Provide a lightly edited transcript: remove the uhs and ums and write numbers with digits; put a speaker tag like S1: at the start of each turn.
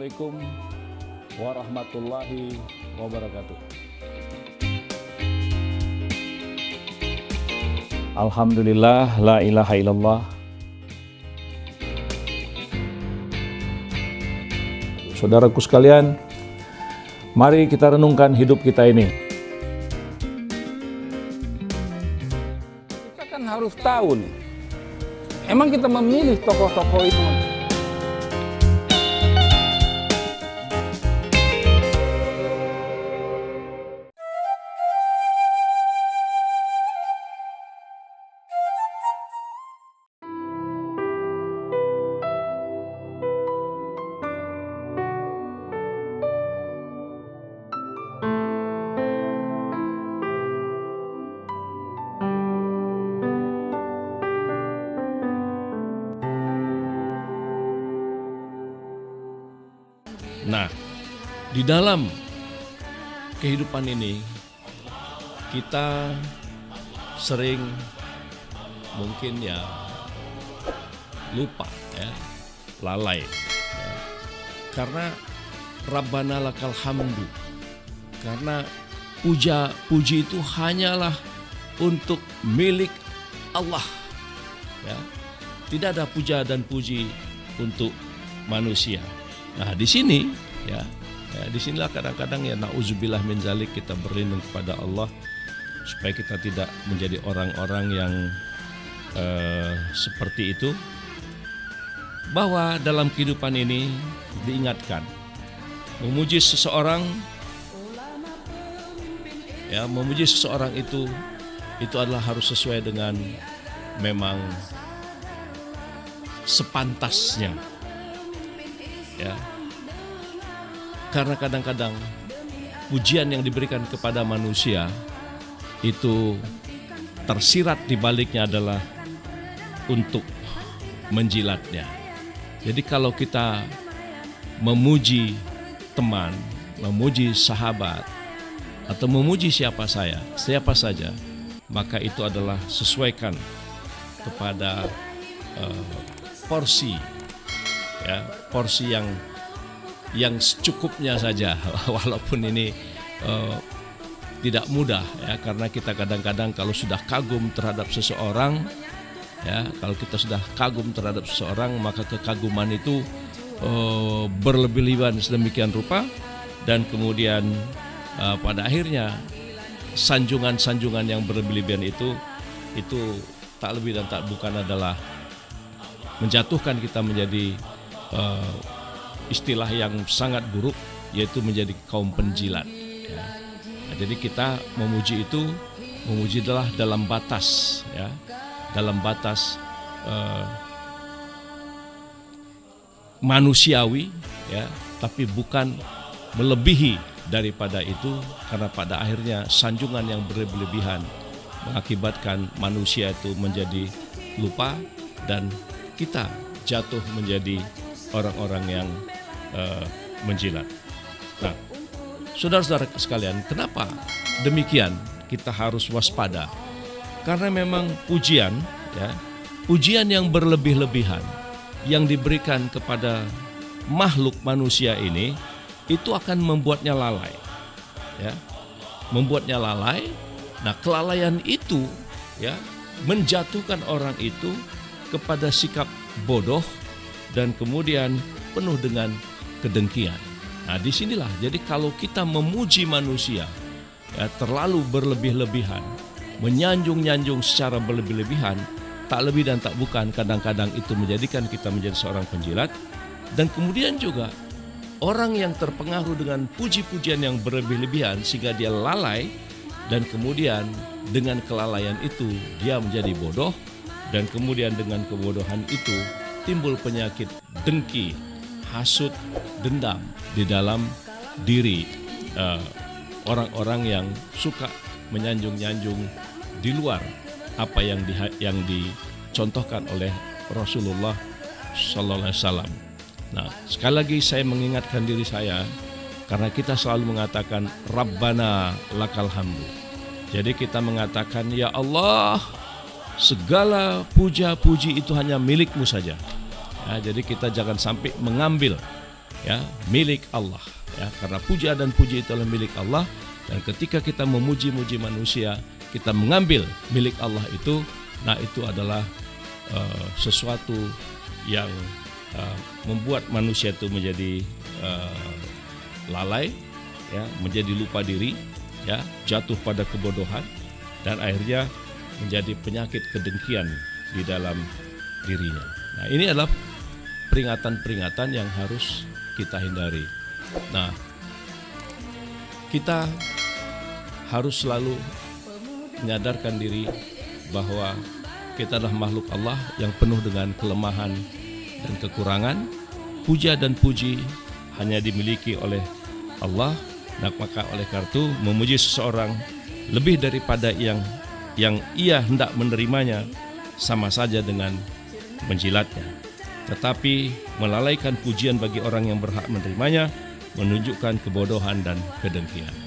S1: Assalamualaikum warahmatullahi wabarakatuh. Alhamdulillah, la ilaha illallah. Saudaraku sekalian, mari kita renungkan hidup kita ini.
S2: Kita kan harus tahu nih, emang kita memilih tokoh-tokoh itu.
S3: Nah, di dalam kehidupan ini kita sering mungkin ya lupa ya, lalai ya. Karena Rabbana lakal hamdu, karena puji itu hanyalah untuk milik Allah ya. Tidak ada puja dan puji untuk manusia. Nah, di sini ya disinilah kadang-kadang ya na'udzubillah min zalik, kita berlindung kepada Allah supaya kita tidak menjadi orang-orang yang seperti itu, bahwa dalam kehidupan ini diingatkan memuji seseorang itu adalah harus sesuai dengan memang sepantasnya. Ya. Karena kadang-kadang pujian yang diberikan kepada manusia itu tersirat di baliknya adalah untuk menjilatnya. Jadi kalau kita memuji teman, memuji sahabat, atau memuji siapa saja, maka itu adalah sesuaikan kepada porsi yang secukupnya saja. Walaupun ini tidak mudah ya, karena kita kadang-kadang kalau sudah kagum terhadap seseorang ya, maka kekaguman itu berlebih-lebihan sedemikian rupa, dan kemudian pada akhirnya sanjungan-sanjungan yang berlebih-lebihan itu tak lebih dan tak bukan adalah menjatuhkan kita menjadi istilah yang sangat buruk, yaitu menjadi kaum penjilat ya. Nah, jadi kita memuji adalah dalam batas ya, dalam batas manusiawi ya, tapi bukan melebihi daripada itu, karena pada akhirnya sanjungan yang berlebihan mengakibatkan manusia itu menjadi lupa dan kita jatuh menjadi orang-orang yang menjilat. Nah, saudara-saudara sekalian, kenapa demikian? Kita harus waspada, karena memang pujian yang berlebih-lebihan yang diberikan kepada makhluk manusia ini itu akan membuatnya lalai, ya, Nah, kelalaian itu ya menjatuhkan orang itu kepada sikap bodoh dan kemudian penuh dengan kedengkian. Nah, disinilah jadi kalau kita memuji manusia ya terlalu berlebih-lebihan, menyanjung-nyanjung secara berlebih-lebihan, tak lebih dan tak bukan kadang-kadang itu menjadikan kita menjadi seorang penjilat. Dan kemudian juga orang yang terpengaruh dengan puji-pujian yang berlebih-lebihan sehingga dia lalai, dan kemudian dengan kelalaian itu dia menjadi bodoh, dan kemudian dengan kebodohan itu timbul penyakit dengki, hasut, dendam di dalam diri orang-orang yang suka menyanjung-nyanjung di luar apa yang dicontohkan oleh Rasulullah Sallallahu Alaihi Wasallam. Nah, sekali lagi saya mengingatkan diri saya, karena kita selalu mengatakan Rabbana lakal hamdu. Jadi kita mengatakan, ya Allah, segala puja-puji itu hanya milik-Mu saja. Ya, jadi kita jangan sampai mengambil ya, milik Allah, ya, karena puja dan puji itu adalah milik Allah. Dan ketika kita memuji-muji manusia, kita mengambil milik Allah itu, nah itu adalah sesuatu yang membuat manusia itu menjadi lalai, ya, menjadi lupa diri, ya, jatuh pada kebodohan, dan akhirnya menjadi penyakit kedengkian di dalam dirinya. Nah, ini adalah peringatan-peringatan yang harus kita hindari. Nah, kita harus selalu menyadarkan diri bahwa kita adalah makhluk Allah yang penuh dengan kelemahan dan kekurangan. Puja dan puji hanya dimiliki oleh Allah. Nah, maka oleh karena itu memuji seseorang lebih daripada yang ia hendak menerimanya sama saja dengan menjilatnya. Tetapi melalaikan pujian bagi orang yang berhak menerimanya menunjukkan kebodohan dan kedengkian.